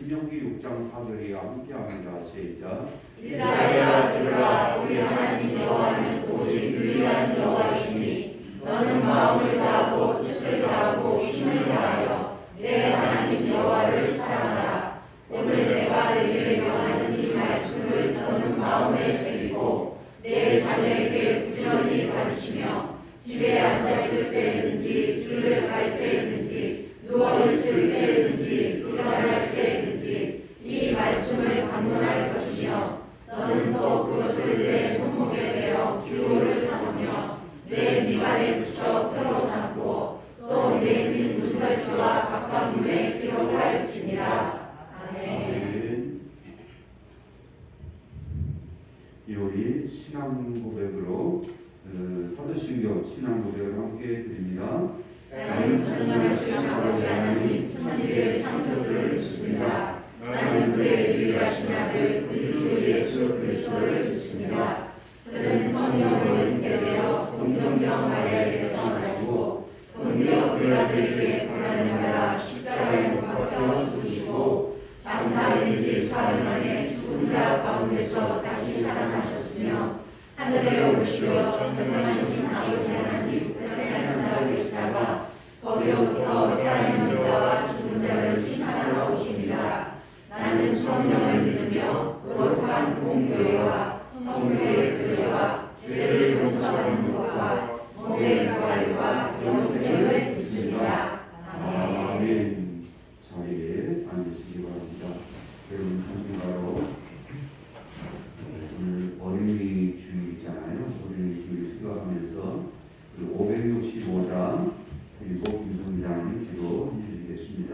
신명기 6장 4절이 함께합니다. 시작. 이스라엘아 들으라. 우리 하나님 여호와는 오직 유일한 여호와이시니 너는 마음을 다하고 뜻을 다하고 힘을 다하여 내 하나님 여호와를 사랑하라. 오늘 내가 너희에게 명하는 이 말씀을 너는 마음에 새기고 내 자녀에게 부지런히 가르치며 집에 앉았을 때든지 길을 갈 때든지 누워있을 때든지 일어날 때든지 이 말씀을 강론할 것이며 너는 또 그것을 내 손목에 베어 기호를 삼으며 내 미간에 붙여 표로 삼고 또 내 집 문설주와 각각문에 기록하였지니라. 아멘. 우리 신앙 고백으로 사도신경 신앙 고백을 함께 드립니다. 나는 전능하신 아버지 하나님 천지의 창조주를 믿습니다. 나는 그의 유일하신 아들 우리 주 예수 그리스도를 믿습니다. 그는 성령으로 잉태되어 동정녀 마리아에게서 나시고 본디오 빌라도에게 고난을 받아 십자가에 못 박혀 죽으시고 장사일인 지 사흘 만에 죽은 자 가운데서 다시 살아나셨으며 하늘에 오르시어 전능하신 아버지 하나님 우편에 앉아 계시다가 거기로부터 살아있는 자와 죽은 자를 심판하러 오시리라. 나는 성령을 믿으며 거룩한 공교회와 성교의 교제와 죄를 용서하는 것과 몸의 부활과 영생을 믿습니다. 아멘. 자리에 앉으시기 바랍니다. 여러분 찬송가로 오늘 어린이 주일이잖아요. 어린이 주일 수교하면서 565장 그리고 김성장님 주로 해주시겠습니다.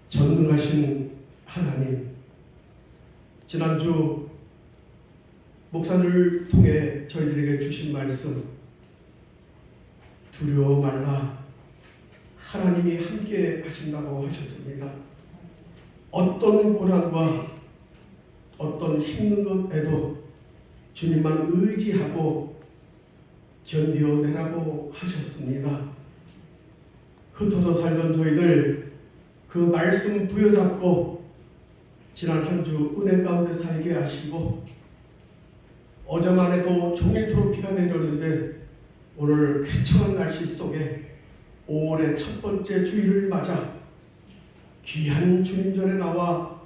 전능하신 하나님, 지난주 목사를 통해 저희들에게 주신 말씀, 두려워 말라, 하나님이 함께 하신다고 하셨습니다. 어떤 고난과 어떤 힘든 것에도 주님만 의지하고 견디어내라고 하셨습니다. 흩어져 살던 저희들 그 말씀 부여잡고 지난 한 주 은혜 가운데 살게 하시고 어제만 해도 종일토록 비가 내렸는데 오늘 쾌청한 날씨 속에 5월의 첫 번째 주일을 맞아 귀한 주님 전에 나와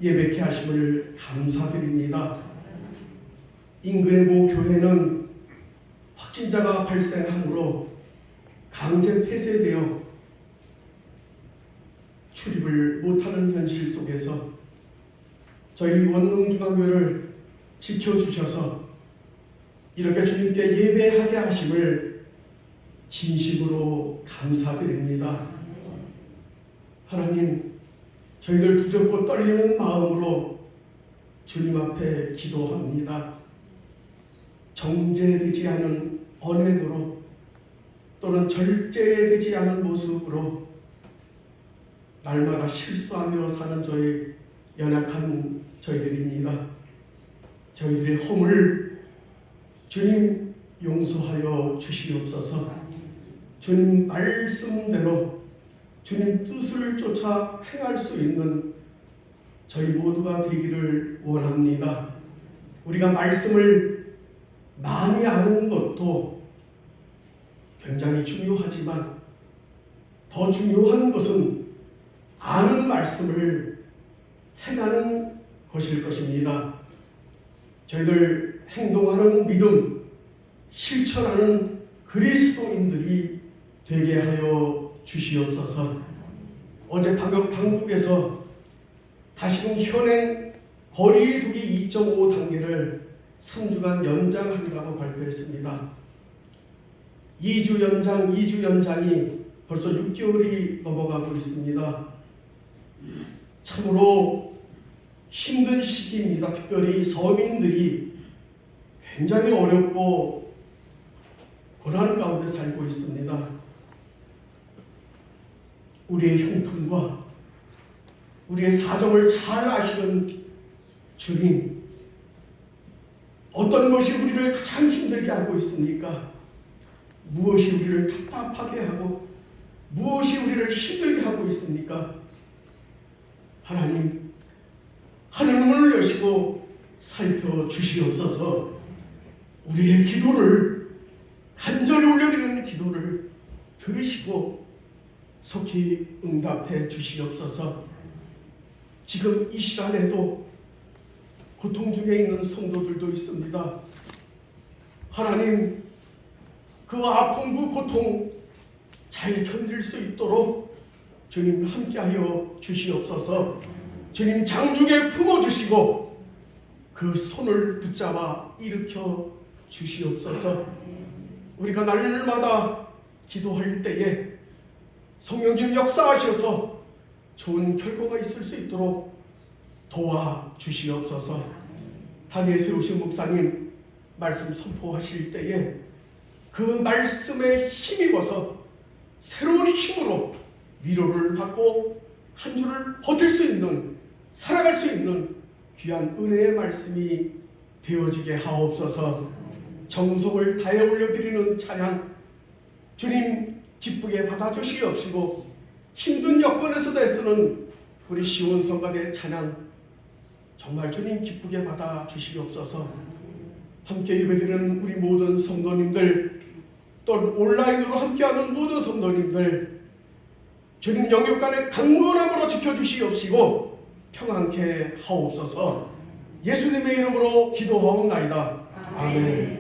예배케 하심을 감사드립니다. 인근의 모 교회는 확진자가 발생함으로 강제 폐쇄되어 출입을 못하는 현실 속에서 저희 원흥중앙교회를 지켜주셔서 이렇게 주님께 예배하게 하심을 진심으로 감사드립니다. 하나님, 저희들 두렵고 떨리는 마음으로 주님 앞에 기도합니다. 정죄되지 않은 언행으로 또는 절제되지 않은 모습으로 날마다 실수하며 사는 저희 연약한 저희들입니다. 저희들의 허물 주님 용서하여 주시옵소서. 주님 말씀대로 주님 뜻을 쫓아 행할 수 있는 저희 모두가 되기를 원합니다. 우리가 말씀을 많이 아는 것도 굉장히 중요하지만 더 중요한 것은 아는 말씀을 행하는 것일 것입니다. 저희들 행동하는 믿음, 실천하는 그리스도인들이 되게 하여 주시옵소서. 어제 방역 당국에서 다시금 현행 거리두기 2.5 단계를 3주간 연장한다고 발표했습니다. 2주 연장이 벌써 6개월이 넘어가고 있습니다. 참으로 힘든 시기입니다. 특별히 서민들이 굉장히 어렵고 고난 가운데 살고 있습니다. 우리의 형편과 우리의 사정을 잘 아시는 주님, 어떤 것이 우리를 가장 힘들게 하고 있습니까? 무엇이 우리를 답답하게 하고 무엇이 우리를 힘들게 하고 있습니까? 하나님, 하늘문을 여시고 살펴주시옵소서. 우리의 기도를, 간절히 올려드리는 기도를 들으시고 속히 응답해 주시옵소서. 지금 이 시간에도 고통 중에 있는 성도들도 있습니다. 하나님, 그 아픔, 그 고통 잘 견딜 수 있도록 주님 함께하여 주시옵소서. 주님 장중에 품어주시고 그 손을 붙잡아 일으켜 주시옵소서. 우리가 날마다 기도할 때에 성령님 역사하셔서 좋은 결과가 있을 수 있도록 도와주시옵소서. 단위에 세우신 목사님 말씀 선포하실 때에 그 말씀에 힘입어서 새로운 힘으로 위로를 받고 한 주를 버틸 수 있는, 살아갈 수 있는 귀한 은혜의 말씀이 되어지게 하옵소서. 정성을 다해 올려드리는 찬양 주님 기쁘게 받아주시옵시고, 힘든 여건에서도 애쓰는 우리 시온성가대 찬양 정말 주님 기쁘게 받아주시옵소서. 함께 예배드리는 우리 모든 성도님들, 또 온라인으로 함께하는 모든 성도님들, 주님 영육간의 강건함으로 지켜주시옵시고 평안케 하옵소서. 예수님의 이름으로 기도하옵나이다. 아멘.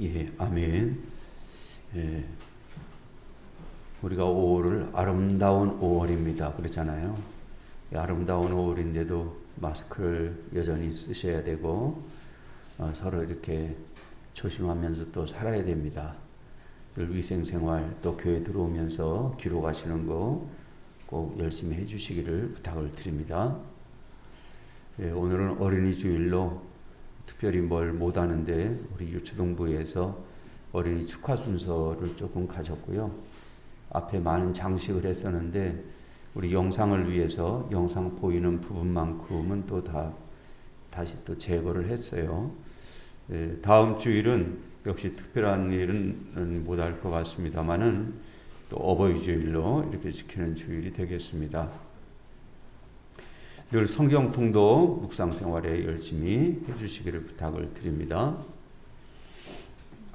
예, 아멘. 예, 우리가 5월을 아름다운 5월입니다. 그렇잖아요. 아름다운 5월인데도 마스크를 여전히 쓰셔야 되고 서로 이렇게 조심하면서 또 살아야 됩니다. 늘 위생생활 또 교회 들어오면서 기록하시는 거 꼭 열심히 해주시기를 부탁을 드립니다. 예, 오늘은 어린이 주일로 특별히 뭘 못하는데 우리 유초동부에서 어린이 축하 순서를 조금 가졌고요. 앞에 많은 장식을 했었는데 우리 영상을 위해서 영상 보이는 부분만큼은 또 다시 또 제거를 했어요. 다음 주일은 역시 특별한 일은 못할 것 같습니다만은 또 어버이 주일로 이렇게 지키는 주일이 되겠습니다. 늘 성경 통독 묵상 생활에 열심히 해주시기를 부탁을 드립니다.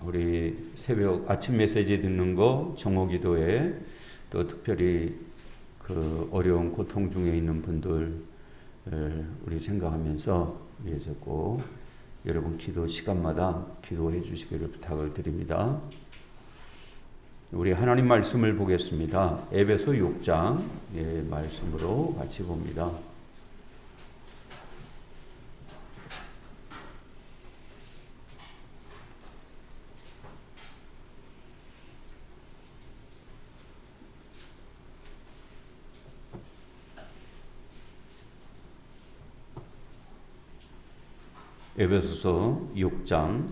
우리 새벽 아침 메시지 듣는 거 정오기도에 또 특별히 그 어려운 고통 중에 있는 분들 우리 생각하면서 위해서 꼭 여러분 기도 시간마다 기도해 주시기를 부탁을 드립니다. 우리 하나님 말씀을 보겠습니다. 에베소 6장 말씀으로 같이 봅니다. 에베소서 6장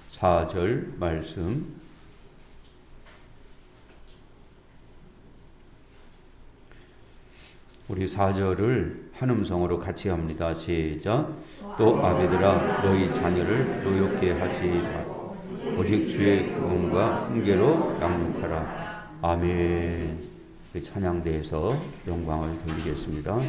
4절 말씀. 우리 4절을 한 음성으로 같이 합니다. 시작. 또 아베들아 너희 자녀를 노엽게 하지 마. 오직 주의 구원과 훈계로 양육하라. 아멘. 찬양대에서 영광을 돌리겠습니다.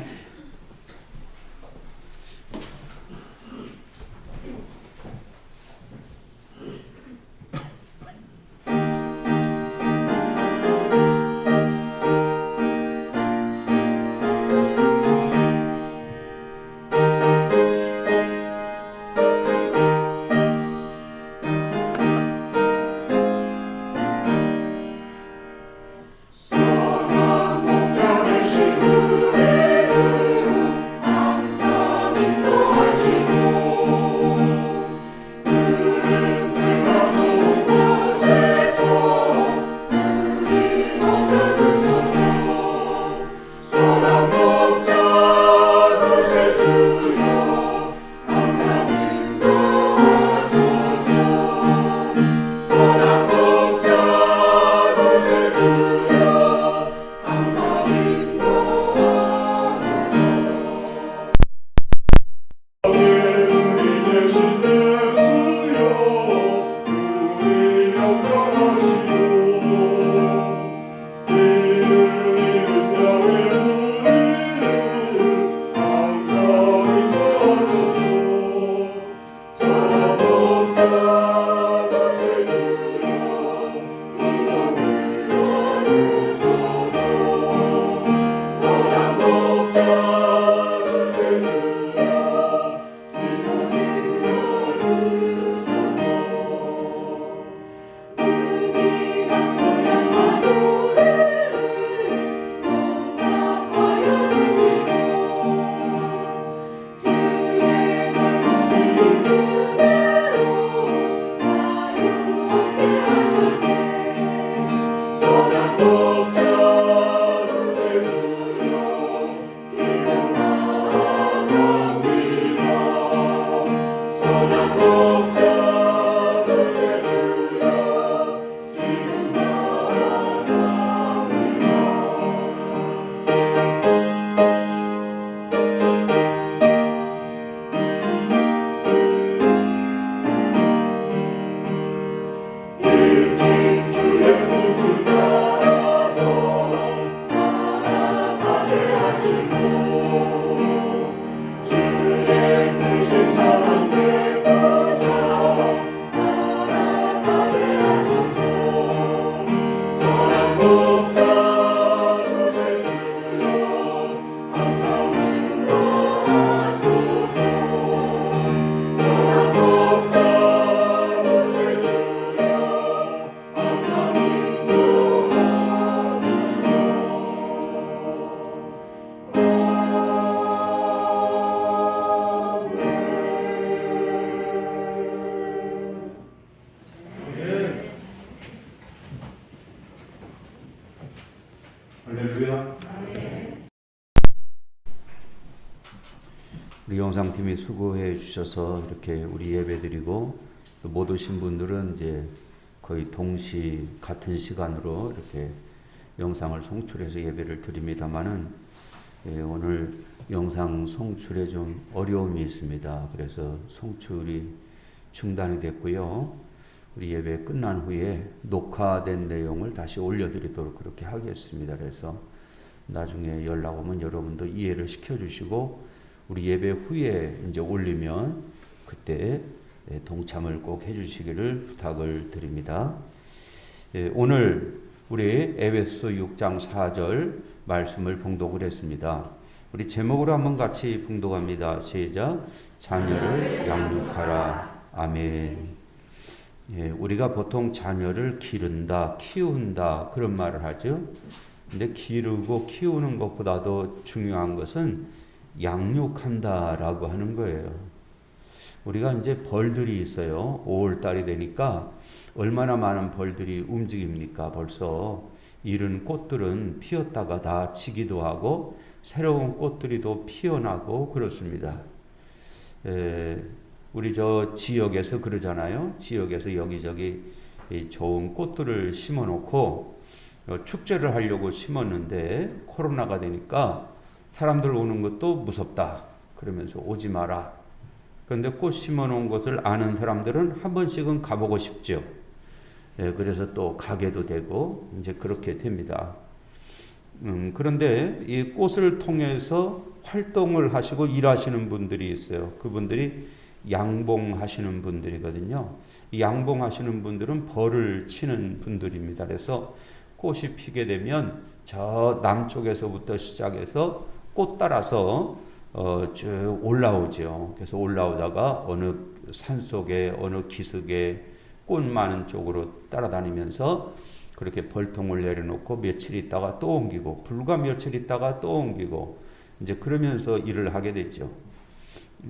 할렐루야. 우리 영상팀이 수고해 주셔서 이렇게 우리 예배드리고 또 못 오신 분들은 이제 거의 동시 같은 시간으로 이렇게 영상을 송출해서 예배를 드립니다마는 오늘 영상 송출에 좀 어려움이 있습니다. 그래서 송출이 중단이 됐고요. 우리 예배 끝난 후에 녹화된 내용을 다시 올려드리도록 그렇게 하겠습니다. 그래서 나중에 연락 오면 여러분도 이해를 시켜주시고 우리 예배 후에 이제 올리면 그때 동참을 꼭 해주시기를 부탁을 드립니다. 오늘 우리 에베소 6장 4절 말씀을 봉독을 했습니다. 우리 제목으로 한번 같이 봉독합니다. 시작. 자녀를 양육하라. 아멘. 우리가 보통 자녀를 기른다, 키운다 그런 말을 하죠. 근데 기르고 키우는 것보다도 중요한 것은 양육한다라고 하는 거예요. 우리가 이제 벌들이 있어요. 5월달이 되니까 얼마나 많은 벌들이 움직입니까? 벌써 이른 꽃들은 피었다가 다 지기도 하고 새로운 꽃들이 또 피어나고 그렇습니다. 우리 저 지역에서 그러잖아요. 지역에서 여기저기 좋은 꽃들을 심어 놓고 축제를 하려고 심었는데 코로나가 되니까 사람들 오는 것도 무섭다. 그러면서 오지 마라. 그런데 꽃 심어 놓은 것을 아는 사람들은 한 번씩은 가보고 싶죠. 그래서 또 가게도 되고 이제 그렇게 됩니다. 그런데 이 꽃을 통해서 활동을 하시고 일하시는 분들이 있어요. 그분들이 양봉하시는 분들이거든요. 양봉하시는 분들은 벌을 치는 분들입니다. 그래서 꽃이 피게 되면 저 남쪽에서부터 시작해서 꽃 따라서 쭉 올라오죠. 그래서 올라오다가 어느 산속에 어느 기슭에 꽃 많은 쪽으로 따라다니면서 그렇게 벌통을 내려놓고 며칠 있다가 또 옮기고 불과 며칠 있다가 또 옮기고 이제 그러면서 일을 하게 됐죠.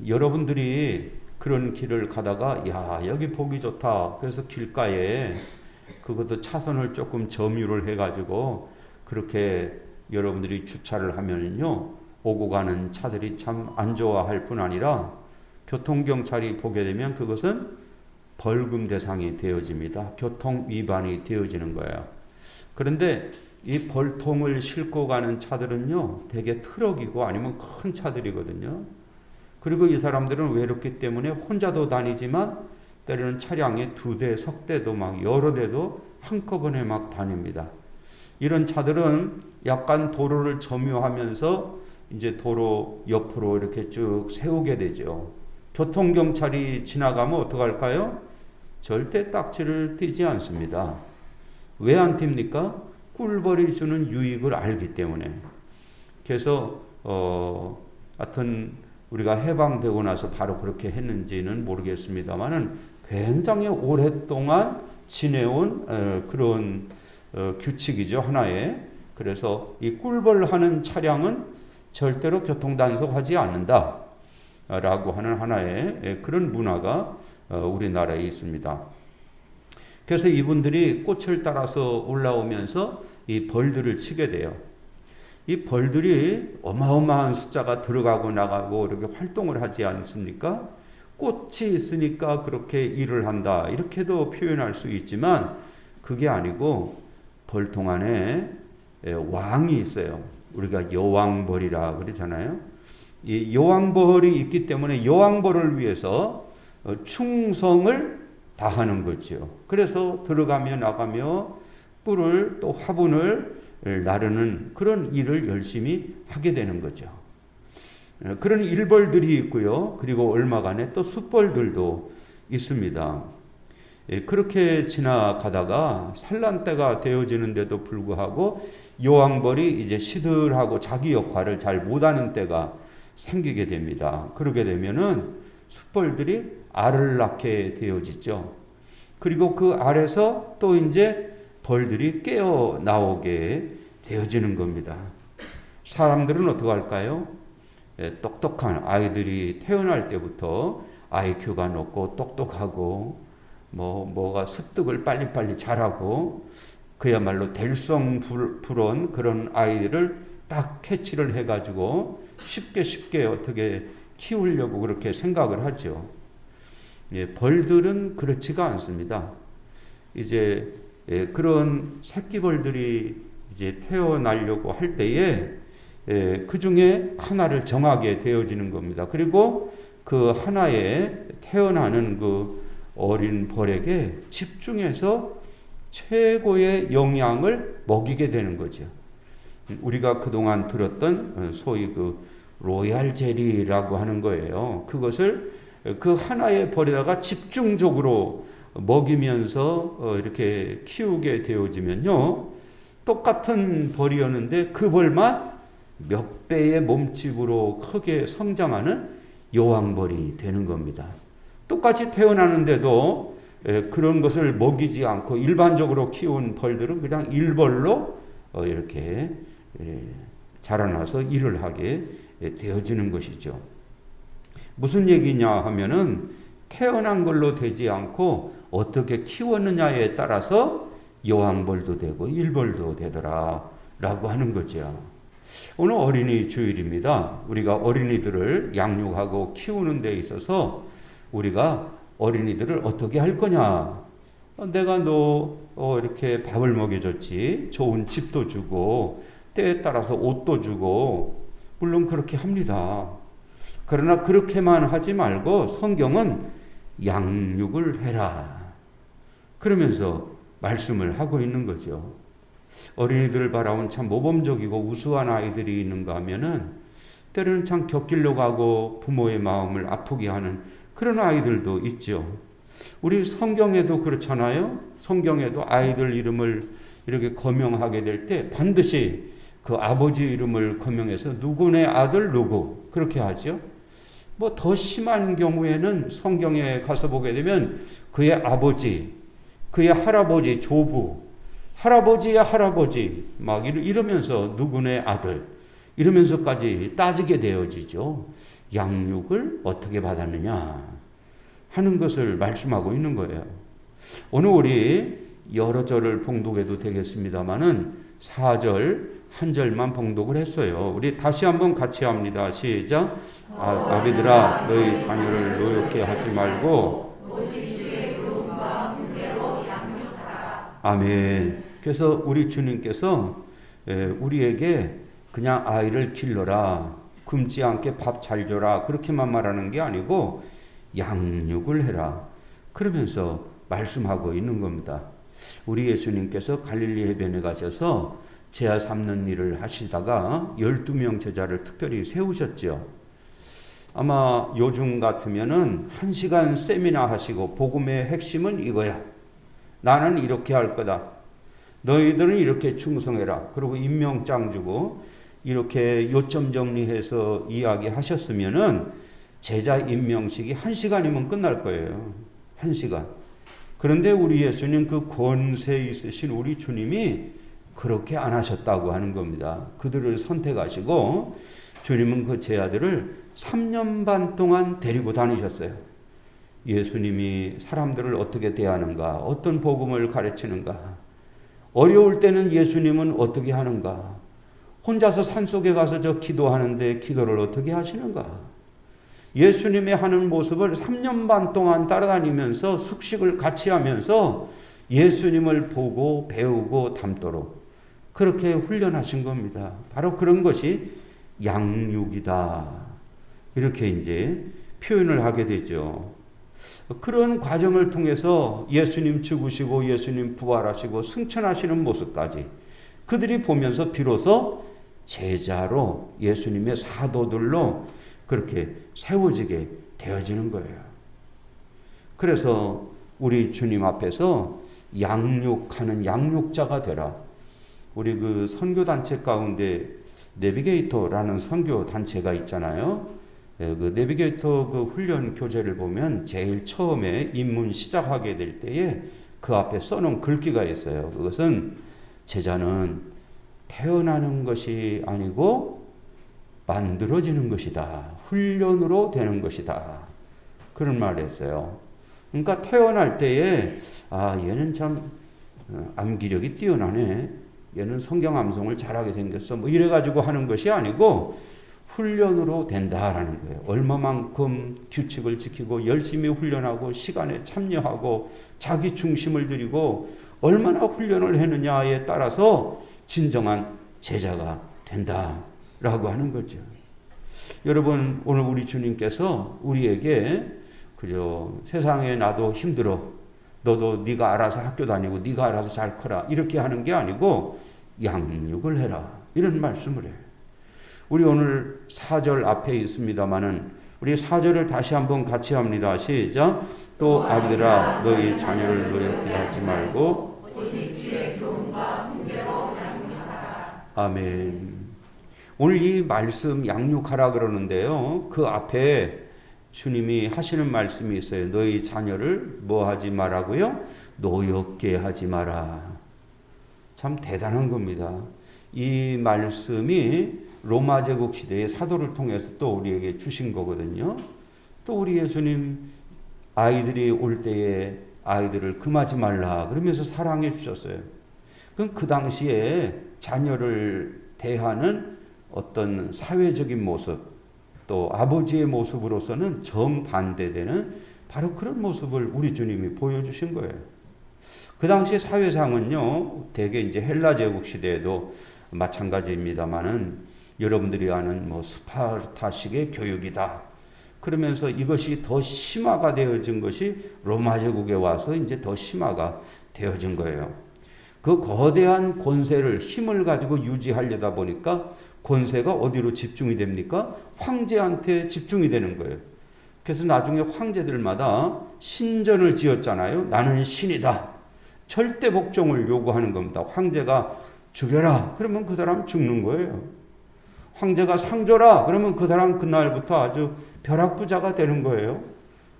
여러분들이 그런 길을 가다가 야 여기 보기 좋다. 그래서 길가에 그것도 차선을 조금 점유를 해가지고 그렇게 여러분들이 주차를 하면요 오고 가는 차들이 참 안 좋아할 뿐 아니라 교통경찰이 보게 되면 그것은 벌금 대상이 되어집니다. 교통 위반이 되어지는 거예요. 그런데 이 벌통을 싣고 가는 차들은요 대개 트럭이고 아니면 큰 차들이거든요. 그리고 이 사람들은 외롭기 때문에 혼자도 다니지만 때로는 차량에 2대, 석 대도 막 여러 대도 한꺼번에 막 다닙니다. 이런 차들은 약간 도로를 점유하면서 이제 도로 옆으로 이렇게 쭉 세우게 되죠. 교통경찰이 지나가면 어떡할까요? 절대 딱지를 띄지 않습니다. 왜 안 띱니까? 꿀벌이 주는 유익을 알기 때문에. 그래서 하여튼 우리가 해방되고 나서 바로 그렇게 했는지는 모르겠습니다만은 굉장히 오랫동안 지내온 그런 규칙이죠, 하나의. 그래서 이 꿀벌하는 차량은 절대로 교통단속하지 않는다 라고 하는 하나의 그런 문화가 우리나라에 있습니다. 그래서 이분들이 꽃을 따라서 올라오면서 이 벌들을 치게 돼요. 이 벌들이 어마어마한 숫자가 들어가고 나가고 이렇게 활동을 하지 않습니까? 꽃이 있으니까 그렇게 일을 한다 이렇게도 표현할 수 있지만 그게 아니고 벌통 안에 왕이 있어요. 우리가 여왕벌이라 그러잖아요. 이 여왕벌이 있기 때문에 여왕벌을 위해서 충성을 다하는 거죠. 그래서 들어가며 나가며 뿔을 또 화분을 나르는 그런 일을 열심히 하게 되는 거죠. 그런 일벌들이 있고요. 그리고 얼마간에 또 숫벌들도 있습니다. 그렇게 지나가다가 산란때가 되어지는데도 불구하고 여왕벌이 이제 시들하고 자기 역할을 잘 못하는 때가 생기게 됩니다. 그러게 되면은 숫벌들이 알을 낳게 되어지죠. 그리고 그 알에서 또 이제 벌들이 깨어 나오게 되어지는 겁니다. 사람들은 어떻게 할까요? 똑똑한 아이들이 태어날 때부터 IQ가 높고 똑똑하고 뭐가 습득을 빨리빨리 잘하고 그야말로 될성부런 그런 아이들을 딱 캐치를 해가지고 쉽게 어떻게 키우려고 그렇게 생각을 하죠. 벌들은 그렇지가 않습니다. 이제 그런 새끼벌들이 이제 태어나려고 할 때에 그 중에 하나를 정하게 되어지는 겁니다. 그리고 그 하나에 태어나는 그 어린 벌에게 집중해서 최고의 영양을 먹이게 되는 거죠. 우리가 그동안 들었던 소위 그 로얄 젤리라고 하는 거예요. 그것을 그 하나의 벌에다가 집중적으로 먹이면서 이렇게 키우게 되어지면요, 똑같은 벌이었는데 그 벌만 몇 배의 몸집으로 크게 성장하는 여왕벌이 되는 겁니다. 똑같이 태어나는데도 그런 것을 먹이지 않고 일반적으로 키운 벌들은 그냥 일벌로 이렇게 자라나서 일을 하게 되어지는 것이죠. 무슨 얘기냐 하면은 태어난 걸로 되지 않고 어떻게 키웠느냐에 따라서 여왕벌도 되고 일벌도 되더라 라고 하는 거죠. 오늘 어린이 주일입니다. 우리가 어린이들을 양육하고 키우는 데 있어서 우리가 어린이들을 어떻게 할 거냐. 내가 너 이렇게 밥을 먹여줬지, 좋은 집도 주고 때에 따라서 옷도 주고, 물론 그렇게 합니다. 그러나 그렇게만 하지 말고 성경은 양육을 해라 그러면서 말씀을 하고 있는 거죠. 어린이들을 바라본 참 모범적이고 우수한 아이들이 있는가 하면은 때로는 참 곁길로 가고 부모의 마음을 아프게 하는 그런 아이들도 있죠. 우리 성경에도 그렇잖아요. 성경에도 아이들 이름을 이렇게 거명하게 될 때 반드시 그 아버지 이름을 거명해서 누구네 아들 누구 그렇게 하죠. 뭐 더 심한 경우에는 성경에 가서 보게 되면 그의 아버지, 그의 할아버지, 조부, 할아버지의 할아버지 막 이러면서 누구네 아들 이러면서까지 따지게 되어지죠. 양육을 어떻게 받았느냐 하는 것을 말씀하고 있는 거예요. 오늘 우리 여러 절을 봉독해도 되겠습니다마는 4절 한 절만 봉독을 했어요. 우리 다시 한번 같이 합니다. 시작. 아비들아 너희 자녀를 노엽게 하지 말고 오직 주의 교훈과 훈계로 양육하라. 아멘. 그래서 우리 주님께서 우리에게 그냥 아이를 길러라, 굶지 않게 밥 잘 줘라 그렇게만 말하는 게 아니고 양육을 해라 그러면서 말씀하고 있는 겁니다. 우리 예수님께서 갈릴리 해변에 가셔서 제자 삼는 일을 하시다가 12명 제자를 특별히 세우셨죠. 아마 요즘 같으면은 1시간 세미나 하시고 복음의 핵심은 이거야. 나는 이렇게 할 거다. 너희들은 이렇게 충성해라. 그리고 임명장 주고 이렇게 요점 정리해서 이야기하셨으면은 제자 임명식이 1시간이면 끝날 거예요. 1시간. 그런데 우리 예수님 그 권세 있으신 우리 주님이 그렇게 안 하셨다고 하는 겁니다. 그들을 선택하시고 주님은 그 제자들을 3년 반 동안 데리고 다니셨어요. 예수님이 사람들을 어떻게 대하는가, 어떤 복음을 가르치는가, 어려울 때는 예수님은 어떻게 하는가, 혼자서 산속에 가서 저 기도하는데 기도를 어떻게 하시는가, 예수님의 하는 모습을 3년 반 동안 따라다니면서 숙식을 같이 하면서 예수님을 보고 배우고 닮도록 그렇게 훈련하신 겁니다. 바로 그런 것이 양육이다. 이렇게 이제 표현을 하게 되죠. 그런 과정을 통해서 예수님 죽으시고 예수님 부활하시고 승천하시는 모습까지 그들이 보면서 비로소 제자로 예수님의 사도들로 그렇게 세워지게 되어지는 거예요. 그래서 우리 주님 앞에서 양육하는 양육자가 되라. 우리 그 선교단체 가운데 내비게이터라는 선교단체가 있잖아요. 그 내비게이터 그 훈련 교재를 보면 제일 처음에 입문 시작하게 될 때에 그 앞에 써놓은 글귀가 있어요. 그것은 제자는 태어나는 것이 아니고 만들어지는 것이다. 훈련으로 되는 것이다. 그런 말을 했어요. 그러니까 태어날 때에 얘는 참 암기력이 뛰어나네. 얘는 성경 암송을 잘하게 생겼어. 뭐 이래가지고 하는 것이 아니고 훈련으로 된다라는 거예요. 얼마만큼 규칙을 지키고 열심히 훈련하고 시간에 참여하고 자기 중심을 들이고 얼마나 훈련을 했느냐에 따라서 진정한 제자가 된다라고 하는 거죠. 여러분, 오늘 우리 주님께서 우리에게 그저 세상에 나도 힘들어, 너도 네가 알아서 학교 다니고 네가 알아서 잘 커라, 이렇게 하는 게 아니고 양육을 해라, 이런 말씀을 해요. 우리 오늘 4절 앞에 있습니다마는 우리 4절을 다시 한번 같이 합니다. 시작. 또 아비들아 너희 자녀를 노엽게 하지 말고 오직 주의 교훈과 훈계로 양육하라. 아멘. 오늘 이 말씀 양육하라 그러는데요, 그 앞에 주님이 하시는 말씀이 있어요. 너희 자녀를 뭐 하지 말라고요? 노엽게 하지 마라. 참 대단한 겁니다. 이 말씀이 로마 제국 시대의 사도를 통해서 또 우리에게 주신 거거든요. 또 우리 예수님 아이들이 올 때에 아이들을 금하지 말라 그러면서 사랑해 주셨어요. 그럼 그 당시에 자녀를 대하는 어떤 사회적인 모습, 또 아버지의 모습으로서는 정반대되는 바로 그런 모습을 우리 주님이 보여주신 거예요. 그 당시 사회상은요, 대개 이제 헬라 제국 시대에도 마찬가지입니다만은 여러분들이 아는 뭐 스파르타식의 교육이다. 그러면서 이것이 더 심화가 되어진 것이 로마 제국에 와서 이제 더 심화가 되어진 거예요. 그 거대한 권세를, 힘을 가지고 유지하려다 보니까 권세가 어디로 집중이 됩니까? 황제한테 집중이 되는 거예요. 그래서 나중에 황제들마다 신전을 지었잖아요. 나는 신이다. 절대 복종을 요구하는 겁니다. 황제가 죽여라. 그러면 그 사람 죽는 거예요. 황제가 상 줘라. 그러면 그 사람 그날부터 아주 벼락부자가 되는 거예요.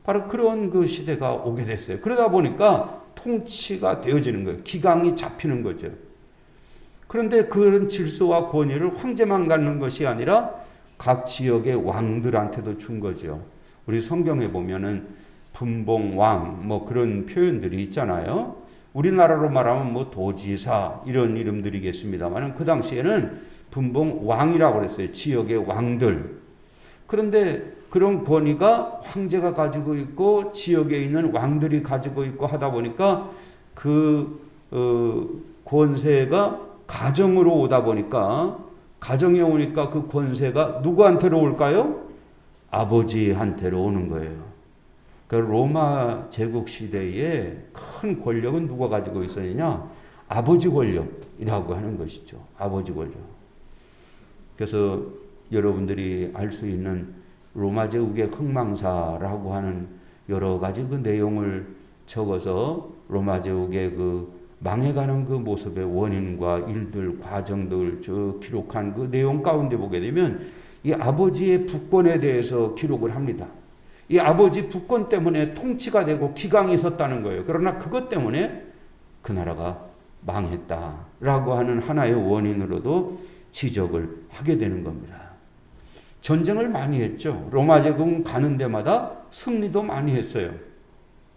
바로 그런 그 시대가 오게 됐어요. 그러다 보니까 통치가 되어지는 거예요. 기강이 잡히는 거죠. 그런데 그런 질서와 권위를 황제만 갖는 것이 아니라 각 지역의 왕들한테도 준 거죠. 우리 성경에 보면은 분봉왕 뭐 그런 표현들이 있잖아요. 우리나라로 말하면 뭐 도지사 이런 이름들이겠습니다만 그 당시에는 분봉왕이라고 그랬어요. 지역의 왕들. 그런데 그런 권위가 황제가 가지고 있고 지역에 있는 왕들이 가지고 있고 하다 보니까 그 권세가 가정으로 오다 보니까 가정에 오니까 그 권세가 누구한테로 올까요? 아버지한테로 오는 거예요. 그 로마 제국 시대에 큰 권력은 누가 가지고 있었느냐? 아버지 권력이라고 하는 것이죠. 아버지 권력. 그래서 여러분들이 알 수 있는 로마 제국의 흥망사라고 하는 여러 가지 그 내용을 적어서 로마 제국의 그 망해가는 그 모습의 원인과 일들, 과정들 쭉 기록한 그 내용 가운데 보게 되면 이 아버지의 부권에 대해서 기록을 합니다. 이 아버지 부권 때문에 통치가 되고 기강이 섰다는 거예요. 그러나 그것 때문에 그 나라가 망했다라고 하는 하나의 원인으로도 지적을 하게 되는 겁니다. 전쟁을 많이 했죠. 로마 제국 가는 데마다 승리도 많이 했어요.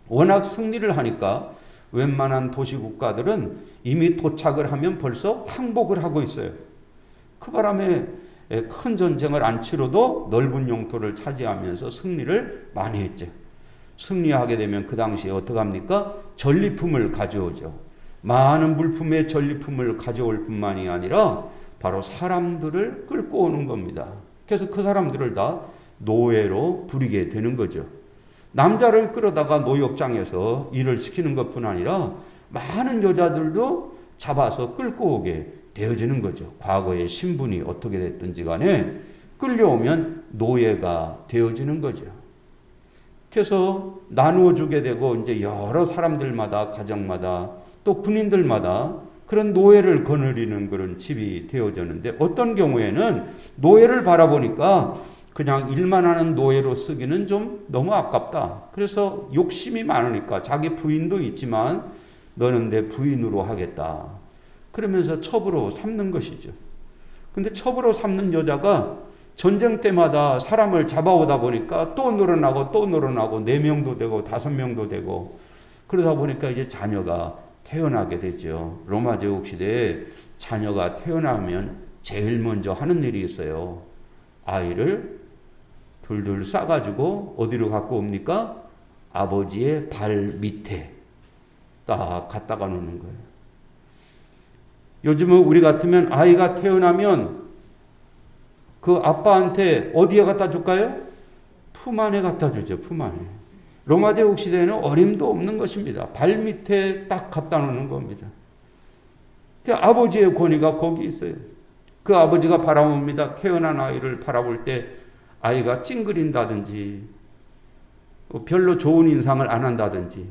워낙 승리를 하니까 웬만한 도시 국가들은 이미 도착을 하면 벌써 항복을 하고 있어요. 그 바람에 큰 전쟁을 안 치러도 넓은 영토를 차지하면서 승리를 많이 했죠. 승리하게 되면 그 당시에 어떻게 합니까? 전리품을 가져오죠. 많은 물품의 전리품을 가져올 뿐만이 아니라 바로 사람들을 끌고 오는 겁니다. 그래서 그 사람들을 다 노예로 부리게 되는 거죠. 남자를 끌어다가 노역장에서 일을 시키는 것뿐 아니라 많은 여자들도 잡아서 끌고 오게 되어지는 거죠. 과거의 신분이 어떻게 됐든지 간에 끌려오면 노예가 되어지는 거죠. 그래서 나누어 주게 되고 이제 여러 사람들마다 가정마다 또 군인들마다 그런 노예를 거느리는 그런 집이 되어졌는데 어떤 경우에는 노예를 바라보니까 그냥 일만 하는 노예로 쓰기는 좀 너무 아깝다. 그래서 욕심이 많으니까 자기 부인도 있지만 너는 내 부인으로 하겠다. 그러면서 첩으로 삼는 것이죠. 근데 첩으로 삼는 여자가 전쟁 때마다 사람을 잡아오다 보니까 또 늘어나고 또 늘어나고 4명도 되고 5명도 되고 그러다 보니까 이제 자녀가 태어나게 되죠. 로마 제국 시대에 자녀가 태어나면 제일 먼저 하는 일이 있어요. 아이를 둘둘 싸가지고 어디로 갖고 옵니까? 아버지의 발 밑에 딱 갖다가 놓는 거예요. 요즘은 우리 같으면 아이가 태어나면 그 아빠한테 어디에 갖다 줄까요? 품 안에 갖다 주죠. 품 안에. 로마 제국 시대에는 어림도 없는 것입니다. 발 밑에 딱 갖다 놓는 겁니다. 그 아버지의 권위가 거기 있어요. 그 아버지가 바라봅니다. 태어난 아이를 바라볼 때 아이가 찡그린다든지 별로 좋은 인상을 안 한다든지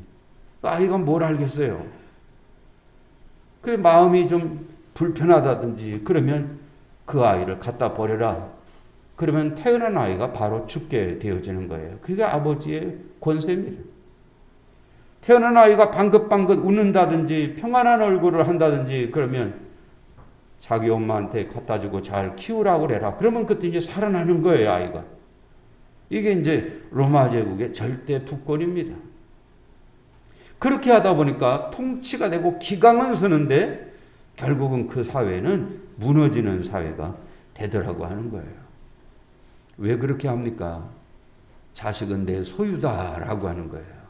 아이가 뭘 알겠어요. 그래 마음이 좀 불편하다든지 그러면 그 아이를 갖다 버려라. 그러면 태어난 아이가 바로 죽게 되어지는 거예요. 그게 아버지의 권세입니다. 태어난 아이가 방긋방긋 웃는다든지 평안한 얼굴을 한다든지 그러면 자기 엄마한테 갖다 주고 잘 키우라고 그래라. 그러면 그때 이제 살아나는 거예요, 아이가. 이게 이제 로마 제국의 절대 부권입니다. 그렇게 하다 보니까 통치가 되고 기강은 서는데 결국은 그 사회는 무너지는 사회가 되더라고 하는 거예요. 왜 그렇게 합니까? 자식은 내 소유다라고 하는 거예요.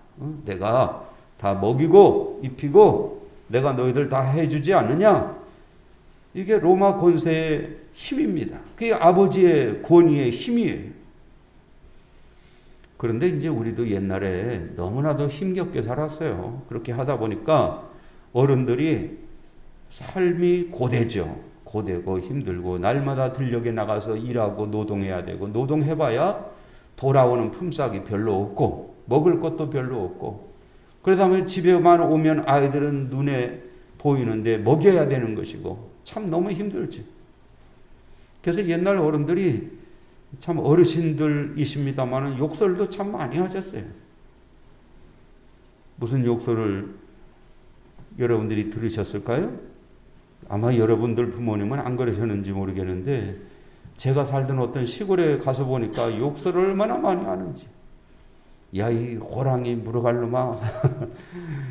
내가 다 먹이고 입히고 내가 너희들 다 해주지 않느냐? 이게 로마 권세의 힘입니다. 그게 아버지의 권위의 힘이에요. 그런데 이제 우리도 옛날에 너무나도 힘겹게 살았어요. 그렇게 하다 보니까 어른들이 삶이 고되죠. 고되고 힘들고 날마다 들녘에 나가서 일하고 노동해야 되고 노동해봐야 돌아오는 품삯이 별로 없고 먹을 것도 별로 없고 그러다 보면 집에만 오면 아이들은 눈에 보이는데 먹여야 되는 것이고 참 너무 힘들지. 그래서 옛날 어른들이 참 어르신들이십니다만 욕설도 참 많이 하셨어요. 무슨 욕설을 여러분들이 들으셨을까요? 아마 여러분들 부모님은 안 그러셨는지 모르겠는데 제가 살던 어떤 시골에 가서 보니까 욕설을 얼마나 많이 하는지. 야, 이 호랑이 물어갈 놈아.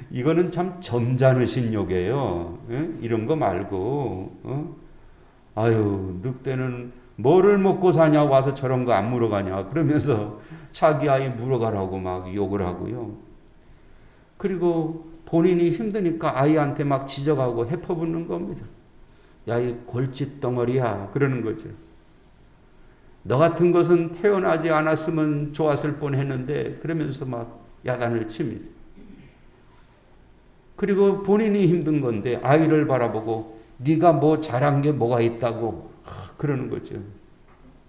이거는 참 점잖으신 욕이에요. 에? 이런 거 말고 아유 늑대는 뭐를 먹고 사냐 와서 저런 거 안 물어가냐 그러면서 자기 아이 물어가라고 막 욕을 하고요. 그리고 본인이 힘드니까 아이한테 막 지적하고 해퍼붙는 겁니다. 야, 이 골칫 덩어리야 그러는 거죠. 너 같은 것은 태어나지 않았으면 좋았을 뻔했는데 그러면서 막 야단을 칩니다. 그리고 본인이 힘든 건데 아이를 바라보고 네가 뭐 잘한 게 뭐가 있다고 그러는 거죠.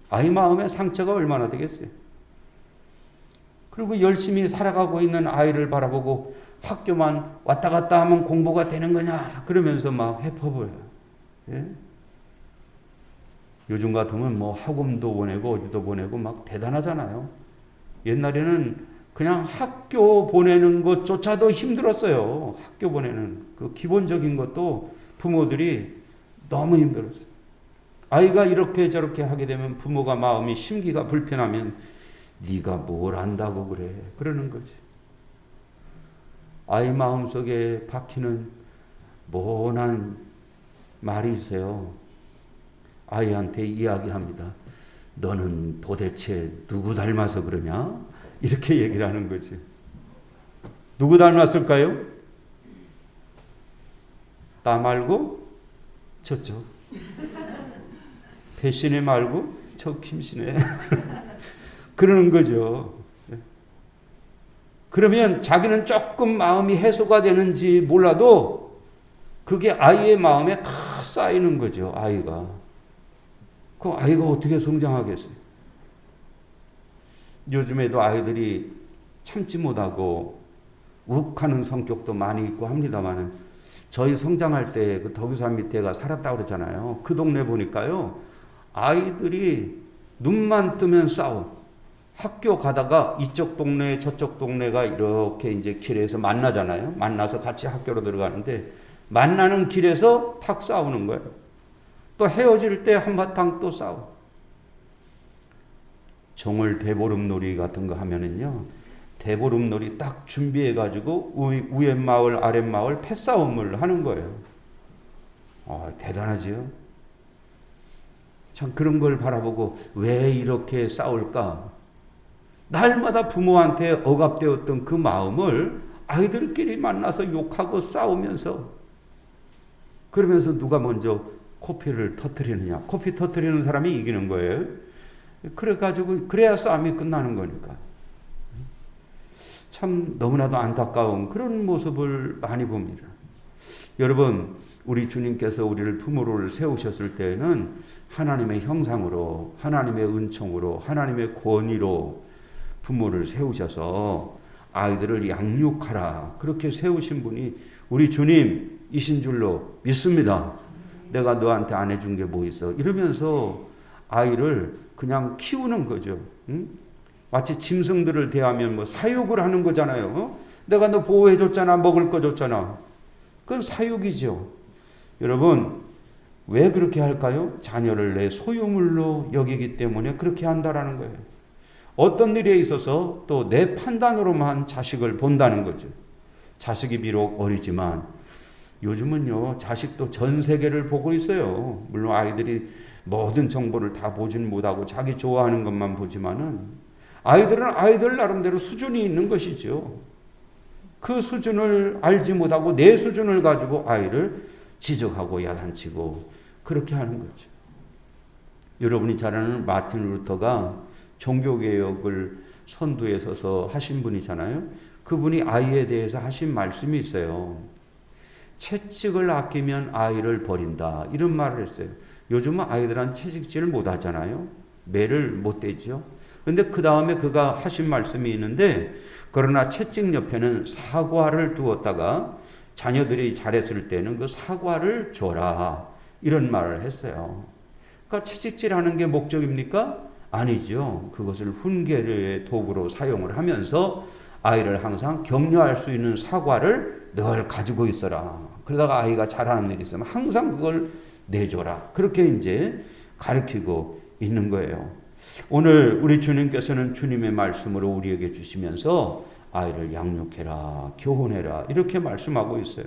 아이 마음에 상처가 얼마나 되겠어요. 그리고 열심히 살아가고 있는 아이를 바라보고 학교만 왔다 갔다 하면 공부가 되는 거냐 그러면서 막 해퍼부어요. 예? 요즘 같으면 뭐 학원도 보내고 어디도 보내고 막 대단하잖아요. 옛날에는 그냥 학교 보내는 것조차도 힘들었어요. 학교 보내는 그 기본적인 것도 부모들이 너무 힘들었어요. 아이가 이렇게 저렇게 하게 되면 부모가 마음이 심기가 불편하면 네가 뭘 안다고 그래 그러는 거지. 아이 마음속에 박히는 모난 말이 있어요. 아이한테 이야기합니다. 너는 도대체 누구 닮아서 그러냐? 이렇게 얘기를 하는 거지. 누구 닮았을까요? 나 말고 저쪽. 배신해 말고 저 김신해. 그러는 거죠. 그러면 자기는 조금 마음이 해소가 되는지 몰라도 그게 아이의 마음에 다 쌓이는 거죠. 아이가. 그 아이가 어떻게 성장하겠어요? 요즘에도 아이들이 참지 못하고 욱하는 성격도 많이 있고 합니다만 저희 성장할 때 그 덕유산 밑에가 살았다고 그랬잖아요. 그 동네 보니까요. 아이들이 눈만 뜨면 싸워. 학교 가다가 이쪽 동네 저쪽 동네가 이렇게 이제 길에서 만나잖아요. 만나서 같이 학교로 들어가는데 만나는 길에서 탁 싸우는 거예요. 또 헤어질 때 한바탕 또 싸워. 정월 대보름놀이 같은 거 하면은요. 대보름놀이 딱 준비해가지고 위에 마을 아랫 마을 패싸움을 하는 거예요. 대단하지요. 참 그런 걸 바라보고 왜 이렇게 싸울까? 날마다 부모한테 억압되었던 그 마음을 아이들끼리 만나서 욕하고 싸우면서, 그러면서 누가 먼저 코피를 터뜨리느냐. 코피 터뜨리는 사람이 이기는 거예요. 그래가지고 그래야 싸움이 끝나는 거니까. 참 너무나도 안타까운 그런 모습을 많이 봅니다. 여러분, 우리 주님께서 우리를 부모를 세우셨을 때에는 하나님의 형상으로, 하나님의 은총으로, 하나님의 권위로 부모를 세우셔서 아이들을 양육하라, 그렇게 세우신 분이 우리 주님이신 줄로 믿습니다. 내가 너한테 안 해준 게 뭐 있어? 이러면서 아이를 그냥 키우는 거죠. 응? 마치 짐승들을 대하면 뭐 사육을 하는 거잖아요. 내가 너 보호해줬잖아, 먹을 거 줬잖아. 그건 사육이죠. 여러분, 왜 그렇게 할까요? 자녀를 내 소유물로 여기기 때문에 그렇게 한다라는 거예요. 어떤 일에 있어서 또 내 판단으로만 자식을 본다는 거죠. 자식이 비록 어리지만 요즘은요, 자식도 전 세계를 보고 있어요. 물론 아이들이 모든 정보를 다 보진 못하고 자기 좋아하는 것만 보지만은 아이들은 아이들 나름대로 수준이 있는 것이죠. 그 수준을 알지 못하고 내 수준을 가지고 아이를 지적하고 야단치고 그렇게 하는 거죠. 여러분이 잘 아는 마틴 루터가 종교개혁을 선두에 서서 하신 분이잖아요. 그분이 아이에 대해서 하신 말씀이 있어요. 채찍을 아끼면 아이를 버린다, 이런 말을 했어요. 요즘은 아이들한테 채찍질을 못 하잖아요. 매를 못 대죠. 그런데 그 다음에 그가 하신 말씀이 있는데, 그러나 채찍 옆에는 사과를 두었다가 자녀들이 잘했을 때는 그 사과를 줘라, 이런 말을 했어요. 그러니까 채찍질하는 게 목적입니까? 아니죠. 그것을 훈계의 도구로 사용을 하면서 아이를 항상 격려할 수 있는 사과를 늘 가지고 있어라. 그러다가 아이가 잘하는 일이 있으면 항상 그걸 내줘라. 그렇게 이제 가르치고 있는 거예요. 오늘 우리 주님께서는 주님의 말씀으로 우리에게 주시면서 아이를 양육해라, 교훈해라, 이렇게 말씀하고 있어요.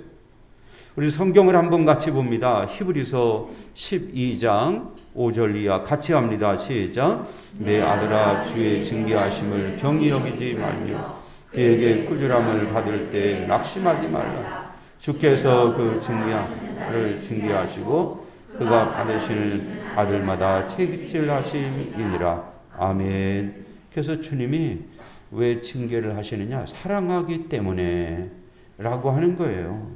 우리 성경을 한번 같이 봅니다. 히브리서 12장 5절 이하 같이 합니다. 시작. 내 아들아, 주의 징계하심을 경히 여기지 말며 그에게 꾸지람을 받을 때 낙심하지 말라. 주께서 그 징계를 징계하시고 그가 받으시는 아들마다 책임질하심이니라. 아멘. 그래서 주님이 왜 징계를 하시느냐? 사랑하기 때문에 라고 하는 거예요.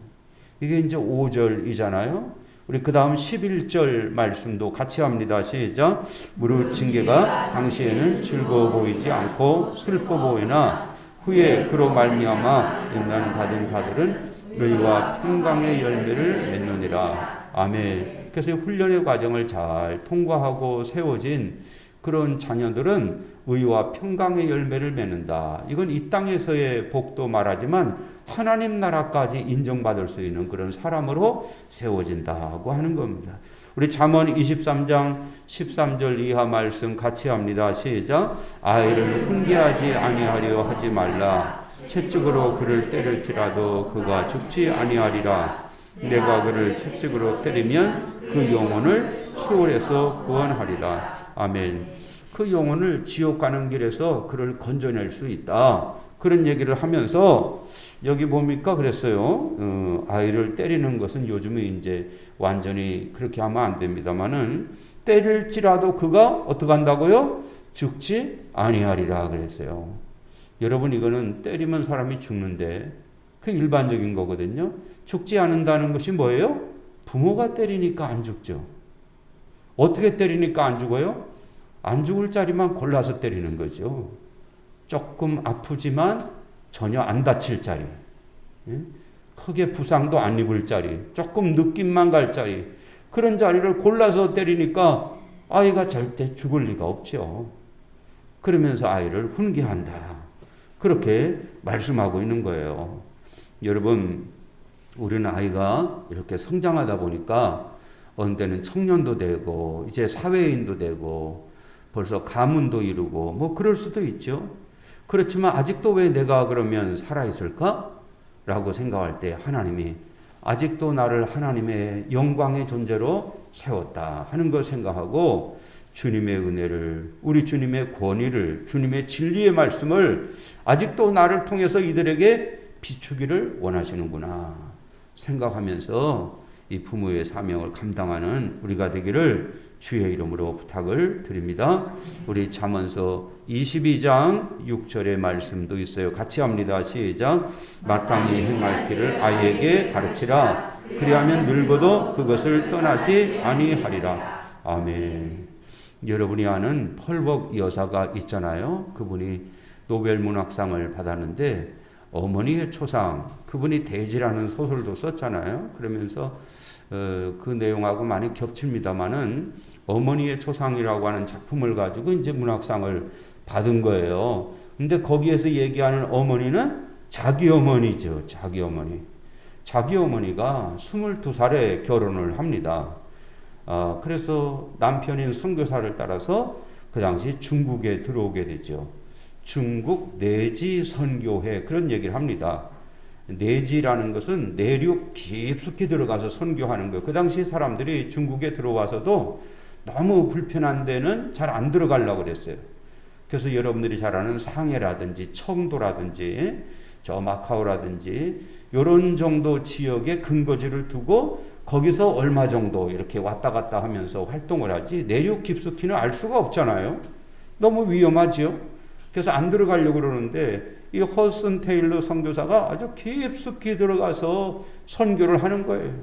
이게 이제 5절이잖아요. 우리 그 다음 11절 말씀도 같이 합니다. 시작. 무릇 징계가 당시에는 즐거워 보이지 않고 슬퍼 보이나 후에 그로 말미암아 영향 받은 자들은 의와 평강의 열매를 맺느니라. 아멘. 그래서 훈련의 과정을 잘 통과하고 세워진 그런 자녀들은 의와 평강의 열매를 맺는다. 이건 이 땅에서의 복도 말하지만 하나님 나라까지 인정받을 수 있는 그런 사람으로 세워진다고 하는 겁니다. 우리 잠언 23장 13절 이하 말씀 같이 합니다. 시작. 아이를 훈계하지 아니하려 하지 말라. 채찍으로 그를 때릴지라도 그가 죽지 아니하리라. 내가 그를 채찍으로 때리면 그 영혼을 수월에서 구원하리라. 아멘. 그 영혼을 지옥 가는 길에서 그를 건져낼 수 있다. 그런 얘기를 하면서 여기 뭡니까? 그랬어요. 아이를 때리는 것은 요즘에 이제 완전히 그렇게 하면 안 됩니다만은 때릴지라도 그가 어떻게 한다고요? 죽지 아니하리라 그랬어요. 여러분, 이거는 때리면 사람이 죽는데 그 일반적인 거거든요. 죽지 않는다는 것이 뭐예요? 부모가 때리니까 안 죽죠. 어떻게 때리니까 안 죽어요? 안 죽을 자리만 골라서 때리는 거죠. 조금 아프지만 전혀 안 다칠 자리, 크게 부상도 안 입을 자리, 조금 느낌만 갈 자리, 그런 자리를 골라서 때리니까 아이가 절대 죽을 리가 없죠. 그러면서 아이를 훈계한다. 그렇게 말씀하고 있는 거예요. 여러분, 우리는 아이가 이렇게 성장하다 보니까 어느 때는 청년도 되고 이제 사회인도 되고 벌써 가문도 이루고 뭐 그럴 수도 있죠. 그렇지만 아직도 왜 내가 그러면 살아있을까? 라고 생각할 때 하나님이 아직도 나를 하나님의 영광의 존재로 세웠다 하는 걸 생각하고 주님의 은혜를, 우리 주님의 권위를, 주님의 진리의 말씀을 아직도 나를 통해서 이들에게 비추기를 원하시는구나 생각하면서 이 부모의 사명을 감당하는 우리가 되기를 주의 이름으로 부탁을 드립니다. 우리 잠언서 22장 6절의 말씀도 있어요. 같이 합니다. 시작. 마땅히 행할 길을 아이에게 가르치라. 그리하면 늙어도 그것을 떠나지 아니하리라. 아멘. 여러분이 아는 펄벅 여사가 있잖아요. 그분이 노벨 문학상을 받았는데 어머니의 초상, 그분이 대지라는 소설도 썼잖아요. 그러면서 그 내용하고 많이 겹칩니다만은 어머니의 초상이라고 하는 작품을 가지고 이제 문학상을 받은 거예요. 근데 거기에서 얘기하는 어머니는 자기 어머니죠. 자기 어머니. 자기 어머니가 22살에 결혼을 합니다. 그래서 남편인 선교사를 따라서 그 당시 중국에 들어오게 되죠. 중국 내지 선교회 그런 얘기를 합니다. 내지라는 것은 내륙 깊숙이 들어가서 선교하는 거예요. 그 당시 사람들이 중국에 들어와서도 너무 불편한 데는 잘 안 들어가려고 그랬어요. 그래서 여러분들이 잘 아는 상해라든지 청도라든지 저 마카오라든지 이런 정도 지역에 근거지를 두고 거기서 얼마 정도 이렇게 왔다 갔다 하면서 활동을 하지 내륙 깊숙이는 알 수가 없잖아요. 너무 위험하죠. 그래서 안 들어가려고 그러는데 이 허슨 테일러 선교사가 아주 깊숙이 들어가서 선교를 하는 거예요.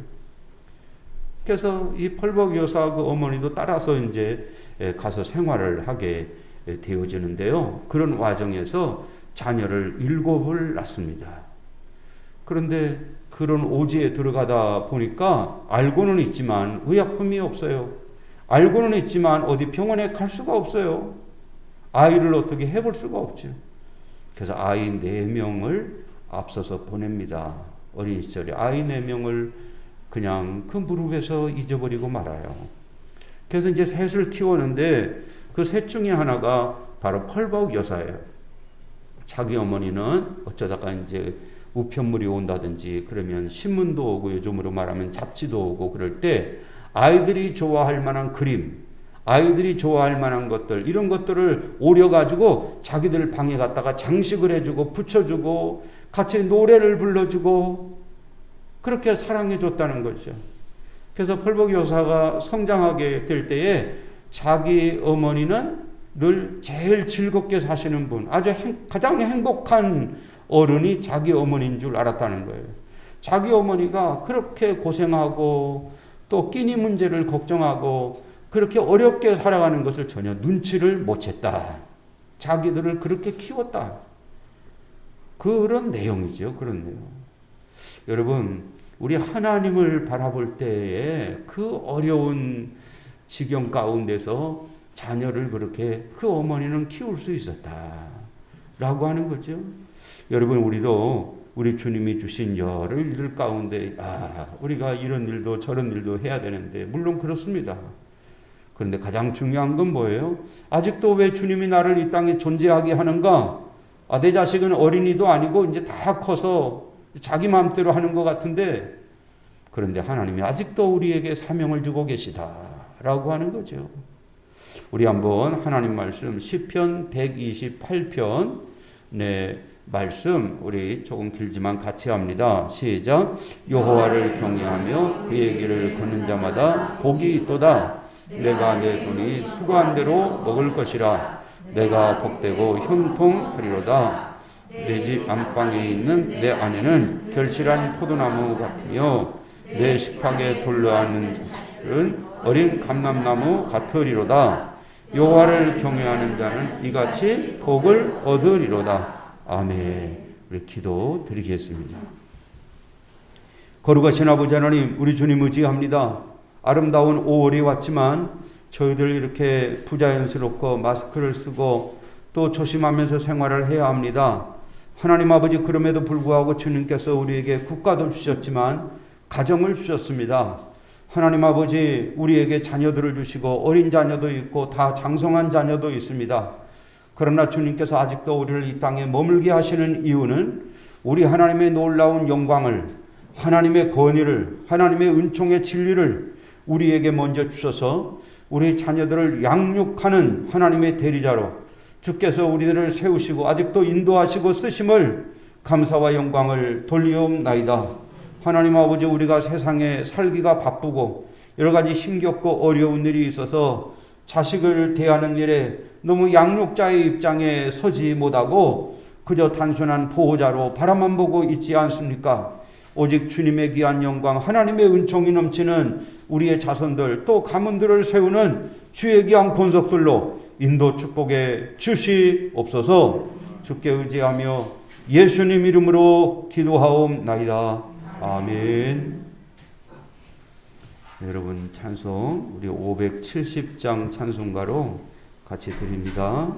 그래서 이 펄벅 여사 그 어머니도 따라서 이제 가서 생활을 하게 되어지는데요. 그런 과정에서 자녀를 7을 낳습니다. 그런데 그런 오지에 들어가다 보니까 알고는 있지만 의약품이 없어요. 알고는 있지만 어디 병원에 갈 수가 없어요. 아이를 어떻게 해볼 수가 없죠. 그래서 아이 4명을 앞서서 보냅니다. 어린 시절에 아이 4명을 그냥 그 무릎에서 잊어버리고 말아요. 그래서 이제 셋을 키우는데 그 셋 중에 하나가 바로 펄벅 여사예요. 자기 어머니는 어쩌다가 이제 우편물이 온다든지 그러면 신문도 오고 요즘으로 말하면 잡지도 오고 그럴 때 아이들이 좋아할 만한 그림, 아이들이 좋아할 만한 것들 이런 것들을 오려가지고 자기들 방에 갔다가 장식을 해주고 붙여주고 같이 노래를 불러주고 그렇게 사랑해줬다는 거죠. 그래서 펄벅 여사가 성장하게 될 때에 자기 어머니는 늘 제일 즐겁게 사시는 분, 아주 가장 행복한 어른이 자기 어머니인 줄 알았다는 거예요. 자기 어머니가 그렇게 고생하고 또 끼니 문제를 걱정하고 그렇게 어렵게 살아가는 것을 전혀 눈치를 못 챘다. 자기들을 그렇게 키웠다. 그런 내용이죠. 그런 내용. 여러분, 우리 하나님을 바라볼 때에 그 어려운 지경 가운데서 자녀를 그렇게 그 어머니는 키울 수 있었다. 라고 하는 거죠. 여러분, 우리도 우리 주님이 주신 여러 일들 가운데 우리가 이런 일도 저런 일도 해야 되는데 물론 그렇습니다. 그런데 가장 중요한 건 뭐예요? 아직도 왜 주님이 나를 이 땅에 존재하게 하는가? 내 자식은 어린이도 아니고 이제 다 커서 자기 마음대로 하는 것 같은데 그런데 하나님이 아직도 우리에게 사명을 주고 계시다라고 하는 거죠. 우리 한번 하나님 말씀 시편 128편 말씀 우리 조금 길지만 같이 합니다. 시작. 여호와를 경외하며 그의 길을 걷는 자마다 복이 있도다. 내가 내 손이 수고한 대로 먹을 것이라. 내가 복되고 형통하리로다. 내 집 안방에 있는 내 아내는 결실한 포도나무 같으며 내 식탁에 둘러앉는 자식들은 어린 감람나무 같으리로다. 여호와를 경외하는 자는 이같이 복을 얻으리로다. 아멘. 우리 기도 드리겠습니다. 거룩하신 아버지 하나님, 우리 주님 의지합니다. 아름다운 5월이 왔지만 저희들 이렇게 부자연스럽고 마스크를 쓰고 또 조심하면서 생활을 해야 합니다. 하나님 아버지, 그럼에도 불구하고 주님께서 우리에게 국가도 주셨지만 가정을 주셨습니다. 하나님 아버지, 우리에게 자녀들을 주시고 어린 자녀도 있고 다 장성한 자녀도 있습니다. 그러나 주님께서 아직도 우리를 이 땅에 머물게 하시는 이유는 우리 하나님의 놀라운 영광을, 하나님의 권위를, 하나님의 은총의 진리를 우리에게 먼저 주셔서 우리 자녀들을 양육하는 하나님의 대리자로 주께서 우리들을 세우시고 아직도 인도하시고 쓰심을 감사와 영광을 돌리옵나이다. 하나님 아버지, 우리가 세상에 살기가 바쁘고 여러 가지 힘겹고 어려운 일이 있어서 자식을 대하는 일에 너무 양육자의 입장에 서지 못하고 그저 단순한 보호자로 바라만 보고 있지 않습니까? 오직 주님의 귀한 영광, 하나님의 은총이 넘치는 우리의 자손들, 또 가문들을 세우는 주의 귀한 본속들로 인도 축복에 주시옵소서. 주께 의지하며 예수님 이름으로 기도하옵나이다. 아멘. 여러분, 찬송 우리 570장 찬송가로 같이 드립니다.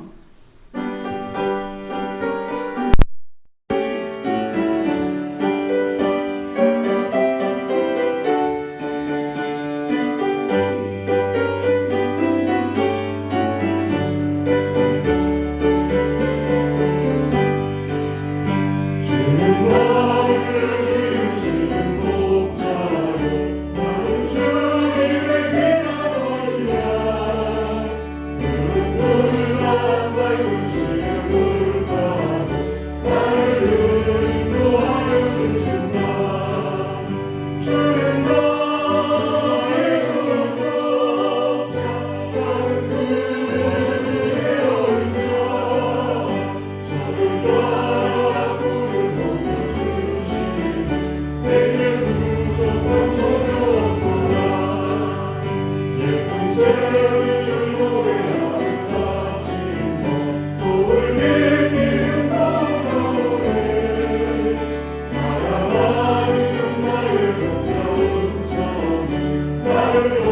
나를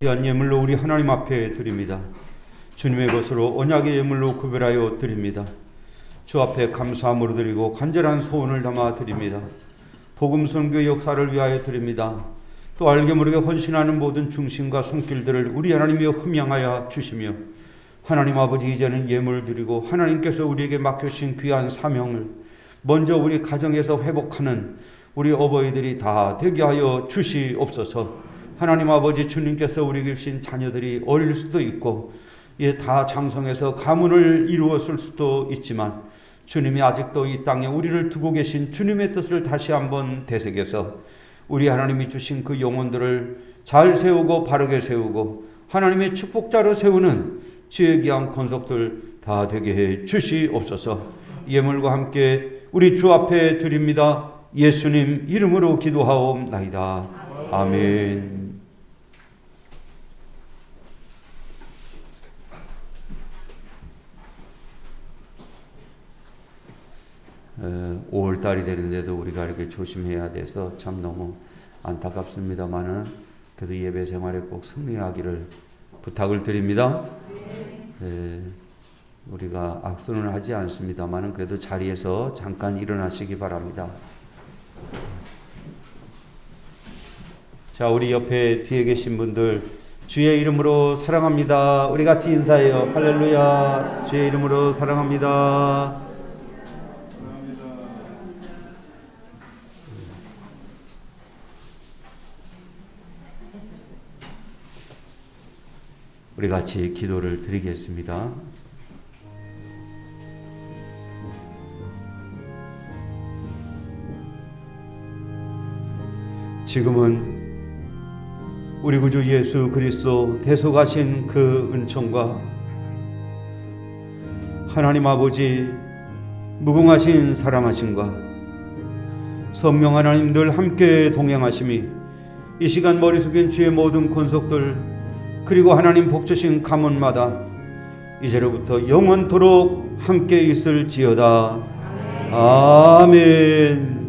귀한 예물로 우리 하나님 앞에 드립니다. 주님의 것으로 언약의 예물로 구별하여 드립니다. 주 앞에 감사함으로 드리고 간절한 소원을 담아 드립니다. 복음 선교의 역사를 위하여 드립니다. 또 알게 모르게 헌신하는 모든 중심과 손길들을 우리 하나님이여 흠양하여 주시며, 하나님 아버지, 이제는 예물 드리고 하나님께서 우리에게 맡겨주신 귀한 사명을 먼저 우리 가정에서 회복하는 우리 어버이들이 다 되게 하여 주시옵소서. 하나님 아버지, 주님께서 우리에게 주신 자녀들이 어릴 수도 있고 다 장성해서 가문을 이루었을 수도 있지만, 주님이 아직도 이 땅에 우리를 두고 계신 주님의 뜻을 다시 한번 되새겨서 우리 하나님이 주신 그 영혼들을 잘 세우고 바르게 세우고 하나님의 축복자로 세우는 주의 귀한 권속들 다 되게 해 주시옵소서. 예물과 함께 우리 주 앞에 드립니다. 예수님 이름으로 기도하옵나이다. 아멘. 5월달이 되는데도 우리가 이렇게 조심해야 돼서 참 너무 안타깝습니다만은, 그래도 예배 생활에 꼭 승리하기를 부탁을 드립니다. 우리가 악수는 하지 않습니다만은 그래도 자리에서 잠깐 일어나시기 바랍니다. 자, 우리 옆에 뒤에 계신 분들 주의 이름으로 사랑합니다. 우리 같이 인사해요. 할렐루야. 주의 이름으로 사랑합니다. 우리 같이 기도를 드리겠습니다. 지금은 우리 구주 예수 그리스도 대속하신 그 은총과 하나님 아버지 무궁하신 사랑하심과 성령 하나님들 함께 동행하심이 이 시간 머리 숙인 주의 모든 권속들 그리고 하나님 복 주신 가문마다 이제로부터 영원토록 함께 있을지어다. 아멘.